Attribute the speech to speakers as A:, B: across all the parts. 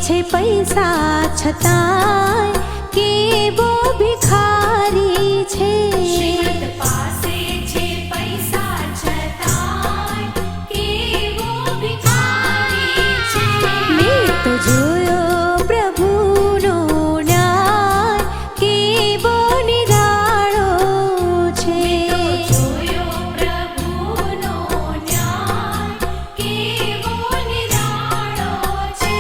A: છે પૈસા છતાંય કેવો ભિખારી છે.
B: શ્રીમંત પાસે છે પૈસા છતાંય કેવો ભિખારી છે.
A: મેં તો જોયો પ્રભુનો ન્યાય કેવો નિરાળો છે.
B: જોયો પ્રભુનો ન્યાય કેવો નિરાળો છે.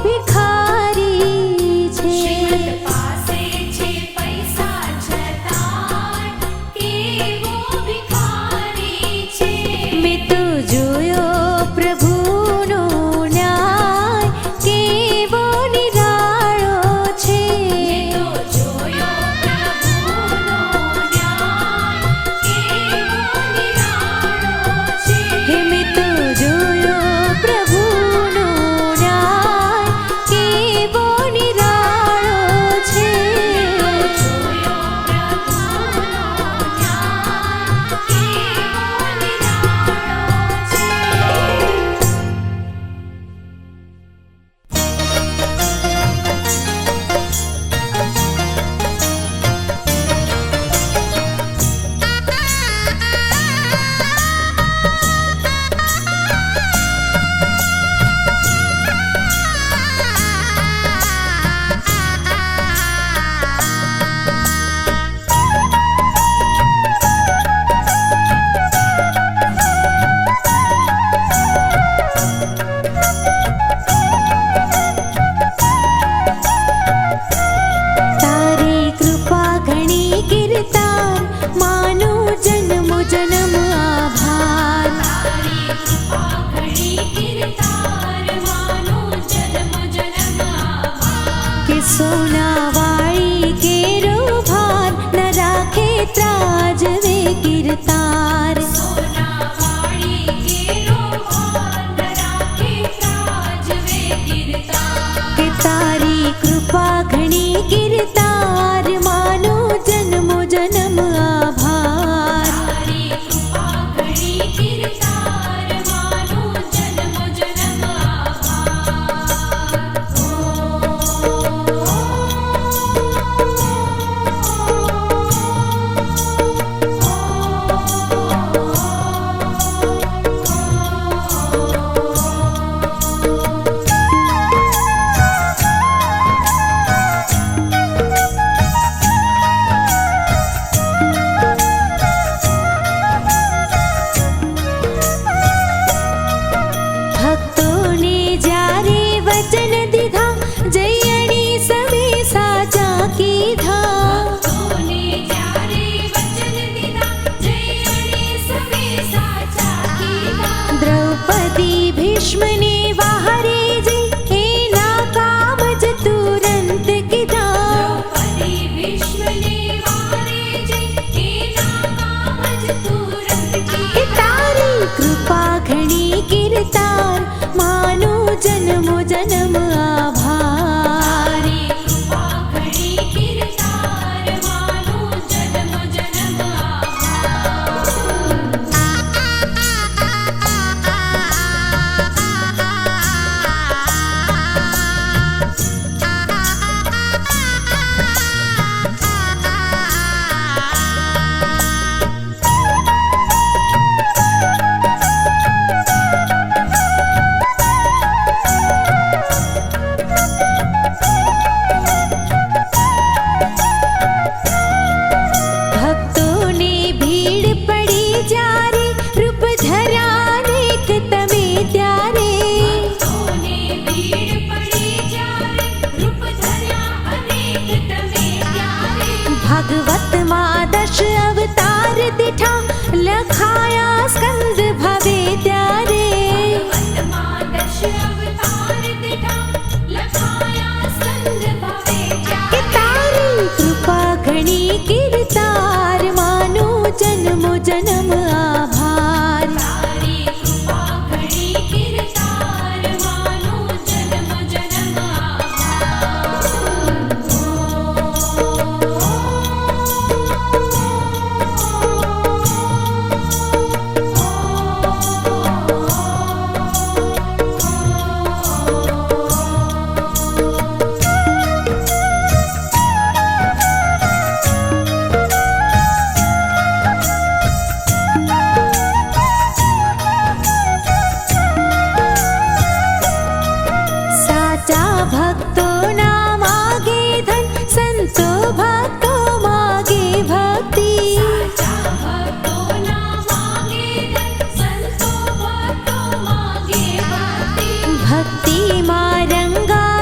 A: ભિખારી છે.
B: શ્રીમત પાસે છે પૈસા છતાંય કેવો ભિખારી છે.
A: મેં તો જોયો પ્રભુનો ન્યાય કેવો નિરાળો છે.
B: મેં તો જોયો પ્રભુનો ન્યાય કેવો નિરાળો છે.
A: હે મેં તો જોયો પ્રભુનો ન્યાય કેવો નિરાળો છે.
B: જોયો પ્રભુનો ન્યાય કેવો નિરાળો છે.
A: તારી કૃપા ઘણી કીર્તાન માનું જન્મ જન્મ આભાર.
B: તારી કૃપા ઘણી કીર્તાર માનું જન્મ જન્મ આભાર.
A: કે સોનાવાળી કેરો ભાર ન રાખે ત્રાજવે કીર્તાર.
B: સોનાવાળી કેરો ભાર ન રાખે ત્રાજવે કીર્તાર.
A: કે તારી કૃપા ઘણી કીર્તાર માનું જન્મ જન્મ આભાર.
B: તારી કૃપા ઘણી કીર્તાર માનું જન્મ જન્મ
A: ભક્તોને જ્યારે વચન દીધા જયણી સમે સાચા કીધા.
B: તોને જ્યારે વચન દીધા જયણી સમે સાચા કીધા.
A: દ્રૌપદી ભીષ્મને વાહરે જઈ એના કામ જ તુરંત કીધા.
B: દ્રૌપદી ભીષ્મને વારે જઈ એના કામ જ તુરંત
A: કે
B: કીધા.
A: તારી કૃપા ઘણી કીર્તાર માનું જન્મ જન્મ આભાર.
B: તારી કૃપા ઘણી કીર્તાર માનું જન્મ જન્મ
A: ભક્તોને ભીડ પડી જ્યારે રૂપ ધર્યા અનેક તમે ત્યારે.
B: તોને ભીડ પડી જ્યારે રૂપ ધર્યા અનેક તમે ત્યારે.
A: ભાગવતમાં 10 અવતાર દીઠા લખાયા સ્કંદ ભવે ત્યારે.
B: ભગવતમાં 10 અવતાર દીઠા લખાયા સ્કંદ ભવે
A: કે
B: ત્યારે.
A: તારી કૃપા ઘણી કીર્તાર માનું જન્મ જન્મ આભાર.
B: તારી કૃપા ઘણી કીર્તાર માનું જન્મ જન્મ ભક્તિમાં રંગા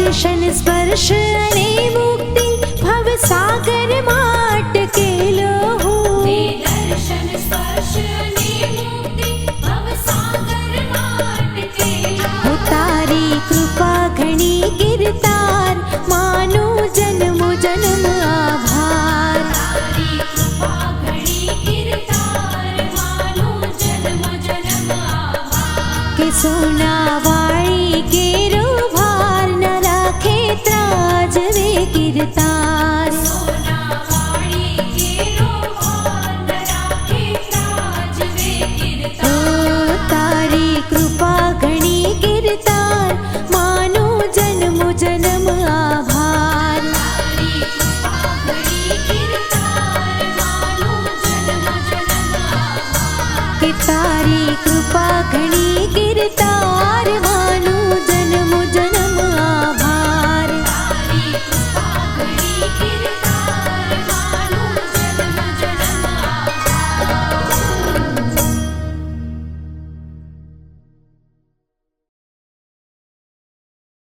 A: દર્શન સ્પર્શ અને મુક્તિ ભવસાગર માટકેલો હું
B: તે દર્શન સ્પર્શ અને મુક્તિ ભવસાગર માટકેલો
A: હો તારી કૃપા ઘણી કીર્તાર માનો જન્મ જન્મ આભાર
B: તારી કૃપા ઘણી કીર્તાર માનો જન્મ જન્મ આભાર
A: કે સોના વાળી કેરો ભાર ન રાખે ત્રાજવે કીર્તાર
B: સોનાવાળી કેરો ભાર ન રાખે ત્રાજવે
A: ઓ
B: કીર્તાર
A: તારી કૃપા ઘણી કીર્તાર માનો જન્મ જન્મ આભાર
B: તારી કૃપા ઘણી કીર્તાર માનો જન્મ જન્મ આભાર
A: કે તારી કૃપા ઘણી કીર્તાર